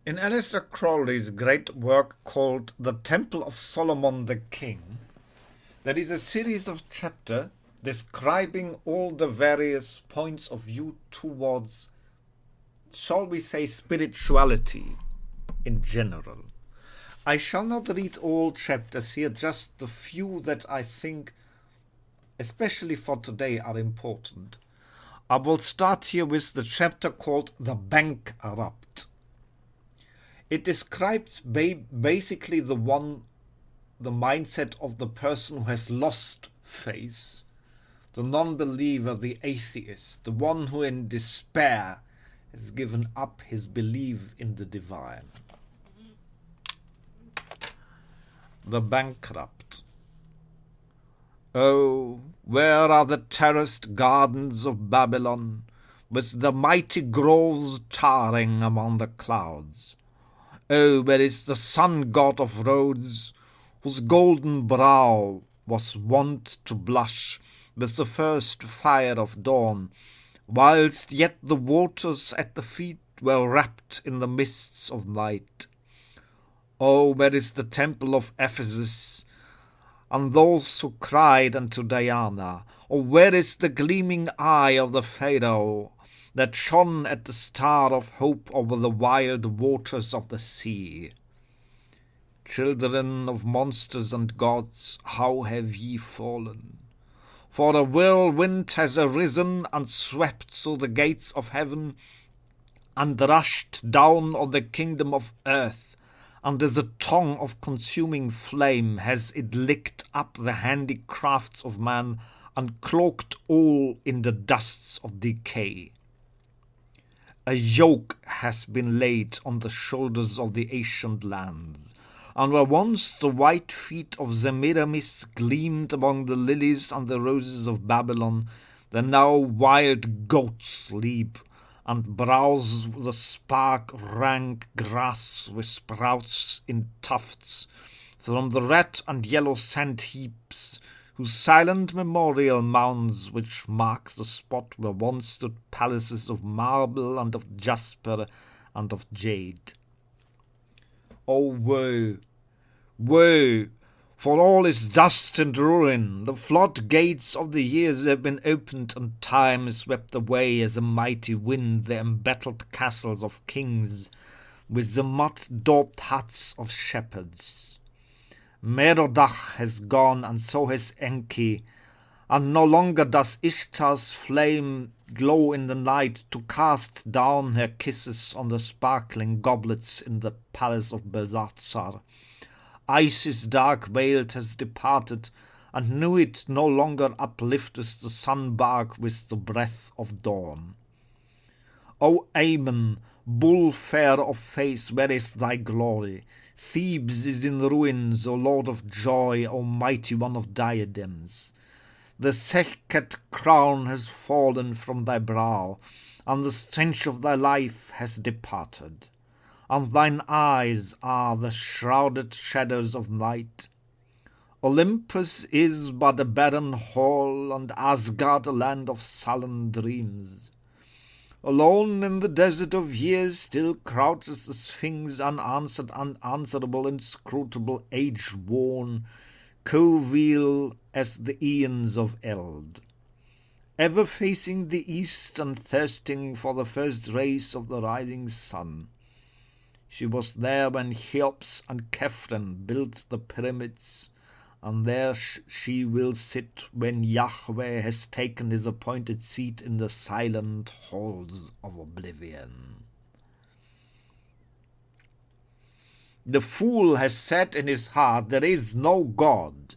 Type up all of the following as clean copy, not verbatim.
In Aleister Crowley's great work called The Temple of Solomon the King, there is a series of chapters describing all the various points of view towards, shall we say, spirituality in general. I shall not read all chapters here, just the few that I think, especially for today, are important. I will start here with the chapter called The Bankrupt. It describes basically the mindset of the person who has lost faith, the non-believer, the atheist, the one who in despair has given up his belief in the divine. The Bankrupt. Oh, where are the terraced gardens of Babylon, with the mighty groves towering among the clouds? Oh, where is the sun-god of Rhodes, whose golden brow was wont to blush with the first fire of dawn, whilst yet the waters at the feet were wrapped in the mists of night? Oh, where is the temple of Ephesus, and those who cried unto Diana? Oh, where is the gleaming eye of the Pharaoh, that shone at the star of hope over the wild waters of the sea? Children of monsters and gods, how have ye fallen? For a whirlwind has arisen and swept through the gates of heaven, and rushed down on the kingdom of earth, and as a tongue of consuming flame has it licked up the handicrafts of man, and cloaked all in the dusts of decay. A yoke has been laid on the shoulders of the ancient lands, and where once the white feet of Semiramis gleamed among the lilies and the roses of Babylon, there now wild goats leap, and browse the spark rank grass with sprouts in tufts, from the red and yellow sand heaps, whose silent memorial mounds which mark the spot where once stood palaces of marble and of jasper and of jade. O woe, woe, for all is dust and ruin. The floodgates of the years have been opened, and time is swept away as a mighty wind the embattled castles of kings with the mud-daubed huts of shepherds. Merodach has gone, and so has Enki, and no longer does Ishtar's flame glow in the night to cast down her kisses on the sparkling goblets in the palace of Belshazzar. Isis dark-veiled has departed, and Nuit no longer uplifteth the sun-bark with the breath of dawn. O Ammon, bull fair of face, where is thy glory? Thebes is in ruins, O Lord of joy, O mighty one of diadems. The Sekhet crown has fallen from thy brow, and the stench of thy life has departed, and thine eyes are the shrouded shadows of night. Olympus is but a barren hall, and Asgard a land of sullen dreams. Alone in the desert of years still crouches the Sphinx, unanswered, unanswerable, inscrutable, age-worn, coeval as the aeons of eld. Ever facing the east and thirsting for the first rays of the rising sun. She was there when Cheops and Khephren built the pyramids, and there she will sit when Yahweh has taken his appointed seat in the silent halls of oblivion. The fool has said in his heart, there is no God.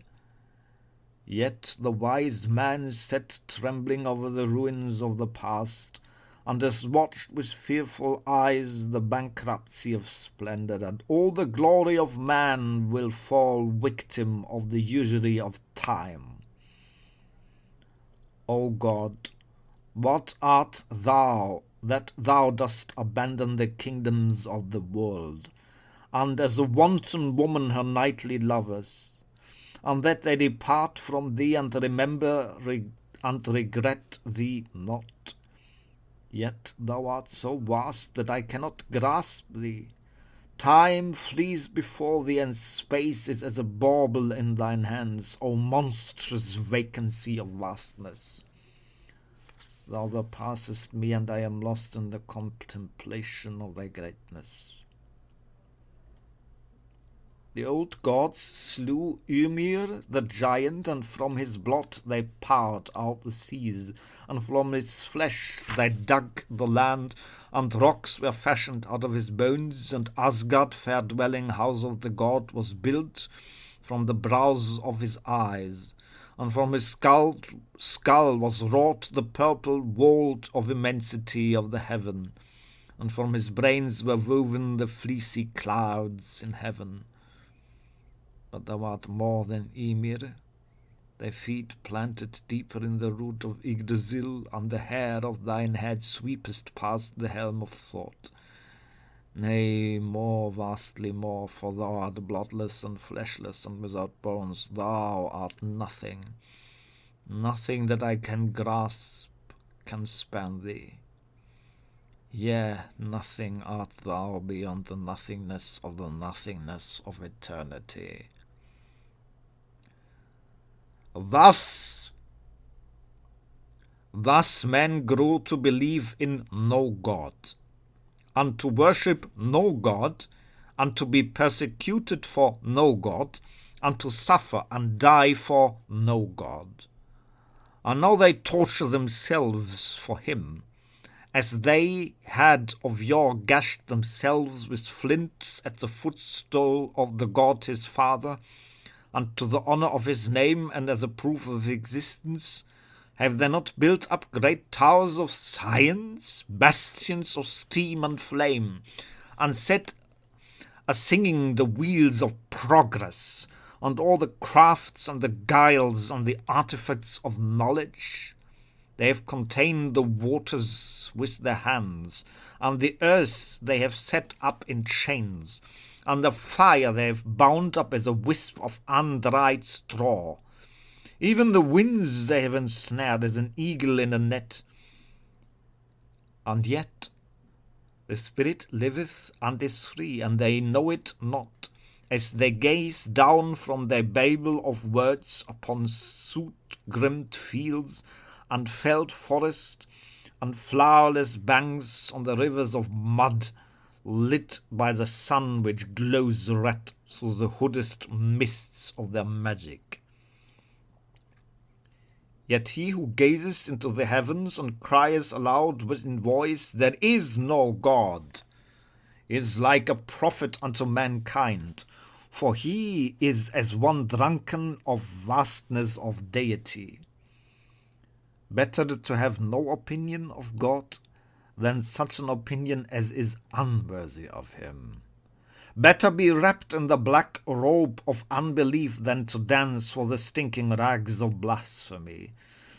Yet the wise man sat trembling over the ruins of the past, and has watched with fearful eyes the bankruptcy of splendor, and all the glory of man will fall victim of the usury of time. O God, what art thou, that thou dost abandon the kingdoms of the world, and as a wanton woman her nightly lovers, and that they depart from thee and remember and regret thee not? Yet thou art so vast that I cannot grasp thee, Time flees before thee, and space is as a bauble in thine hands, O monstrous vacancy of vastness. Thou passest me, and I am lost in the contemplation of thy greatness. The old gods slew Ymir the giant, and from his blood they poured out the seas, and from his flesh they dug the land, and rocks were fashioned out of his bones, and Asgard, fair dwelling house of the god, was built from the brows of his eyes, and from his skull was wrought the purple vault of immensity of the heaven, and from his brains were woven the fleecy clouds in heaven. But thou art more than Ymir. Thy feet planted deeper in the root of Yggdrasil, and the hair of thine head sweepest past the helm of thought. Nay, more, vastly more, for thou art bloodless and fleshless and without bones. Thou art nothing. Nothing that I can grasp can span thee. Yea, nothing art thou beyond the nothingness of eternity. Thus men grew to believe in no God, and to worship no God, and to be persecuted for no God, and to suffer and die for no God. And now they torture themselves for him, as they had of yore gashed themselves with flints at the footstool of the god his father, and to the honour of his name and as a proof of existence. Have they not built up great towers of science, bastions of steam and flame, and set a-singing the wheels of progress, and all the crafts and the guiles and the artifacts of knowledge? They have contained the waters with their hands, and the earth they have set up in chains, and the fire they have bound up as a wisp of undried straw. Even the winds they have ensnared as an eagle in a net. And yet the spirit liveth and is free, and they know it not, as they gaze down from their babel of words upon soot-grimmed fields, and felled forest, and flowerless banks on the rivers of mud, lit by the sun which glows red through the hoodest mists of their magic. Yet he who gazes into the heavens and cries aloud within voice, "There is no God," is like a prophet unto mankind, for he is as one drunken of vastness of deity. Better to have no opinion of God than such an opinion as is unworthy of him. Better be wrapped in the black robe of unbelief than to dance for the stinking rags of blasphemy.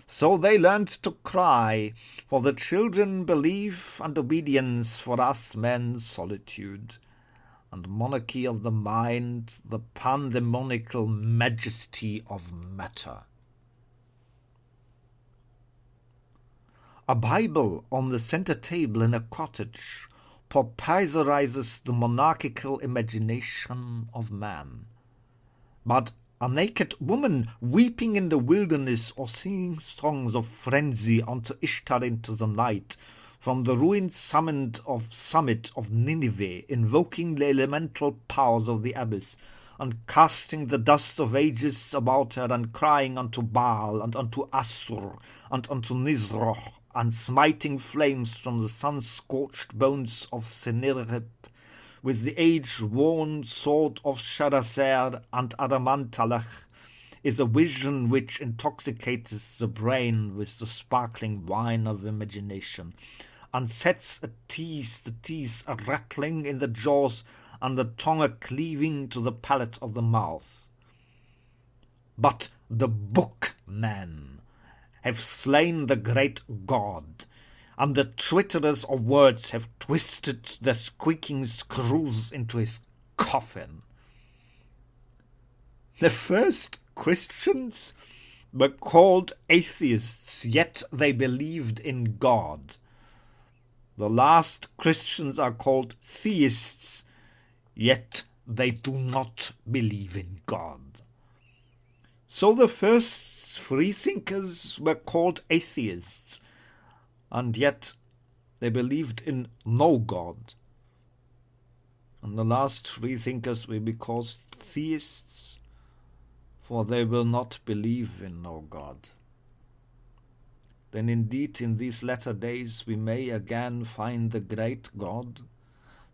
So they learned to cry, for the children belief, and obedience for us men solitude, and monarchy of the mind, the pandemonical majesty of matter. A Bible on the center table in a cottage popularizes the monarchical imagination of man. But a naked woman weeping in the wilderness, or singing songs of frenzy unto Ishtar into the night, from the ruined summit of Nineveh, invoking the elemental powers of the abyss, and casting the dust of ages about her, and crying unto Baal, and unto Assur, and unto Nisroch, and smiting flames from the sun-scorched bones of Sennacherib, with the age-worn sword of Shadazer and Adamantalach, is a vision which intoxicates the brain with the sparkling wine of imagination, and sets the teeth a-rattling in the jaws, and the tongue a-cleaving to the palate of the mouth. But the bookmen have slain the great God, and the twitterers of words have twisted the squeaking screws into his coffin. The first Christians were called atheists, yet they believed in God. The last Christians are called theists, yet they do not believe in God. So the first freethinkers were called atheists, and yet they believed in no God. And the last freethinkers will be called theists, for they will not believe in no God. Then indeed in these latter days we may again find the great God,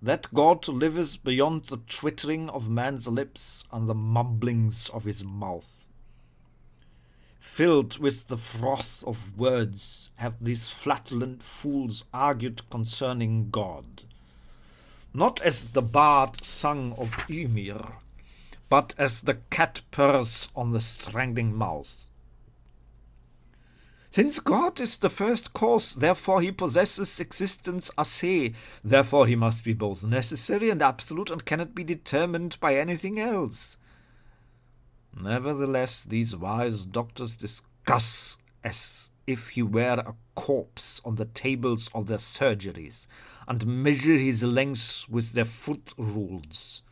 that God liveth beyond the twittering of man's lips and the mumblings of his mouth. Filled with the froth of words have these flatulent fools argued concerning God, not as the bard sung of Ymir, but as the cat purrs on the strangling mouth. Since God is the first cause, therefore he possesses existence a se, therefore he must be both necessary and absolute and cannot be determined by anything else. Nevertheless, these wise doctors discuss as if he were a corpse on the tables of their surgeries, and measure his length with their foot rules,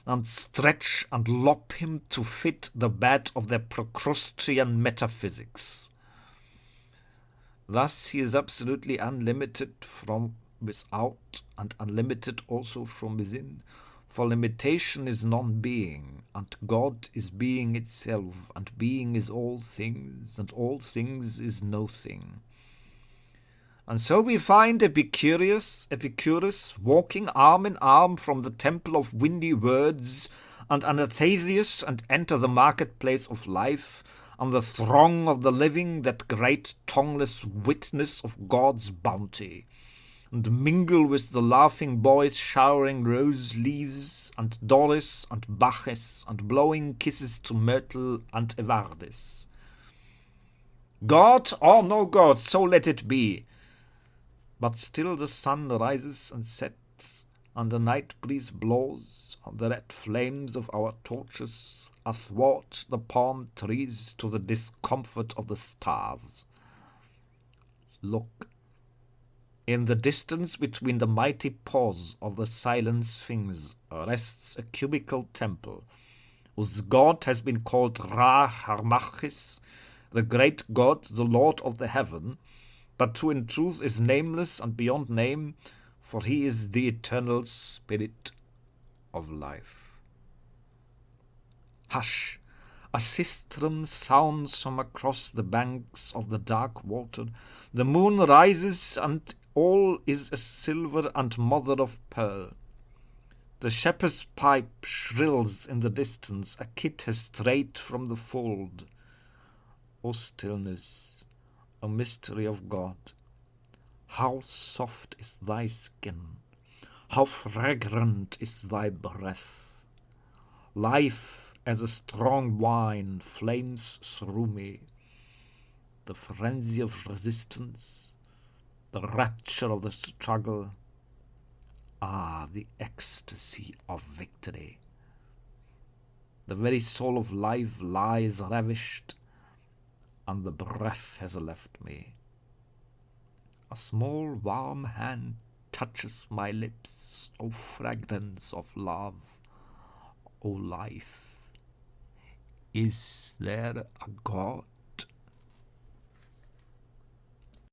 and stretch and lop him to fit the bed of their Procrustean metaphysics. Thus he is absolutely unlimited from without and unlimited also from within, for limitation is non-being, and God is being itself, and being is all things, and all things is no thing. And so we find Epicurus walking arm in arm from the temple of windy words, and Anathasius, and enter the marketplace of life, and the throng of the living, that great tongueless witness of God's bounty, and mingle with the laughing boys showering rose leaves, and Doris, and Bacchus, and blowing kisses to Myrtle and Evardis. God or no God, so let it be. But still the sun rises and sets, and the night breeze blows on the red flames of our torches athwart the palm trees to the discomfort of the stars. Look, in the distance between the mighty paws of the silent Sphinx rests a cubical temple, whose god has been called Ra-Harmachis, the great god, the lord of the heaven, but who in truth is nameless and beyond name, for he is the eternal spirit of life. Hush! A sistrum sounds from across the banks of the dark water. The moon rises, and all is as silver and mother of pearl. The shepherd's pipe shrills in the distance. A kid has strayed from the fold. O stillness, O mystery of God, how soft is thy skin, how fragrant is thy breath. Life as a strong wine flames through me. The frenzy of resistance, the rapture of the struggle, the ecstasy of victory. The very soul of life lies ravished, and the breath has left me. A small warm hand touches my lips, O fragrance of love, O life. Is there a God?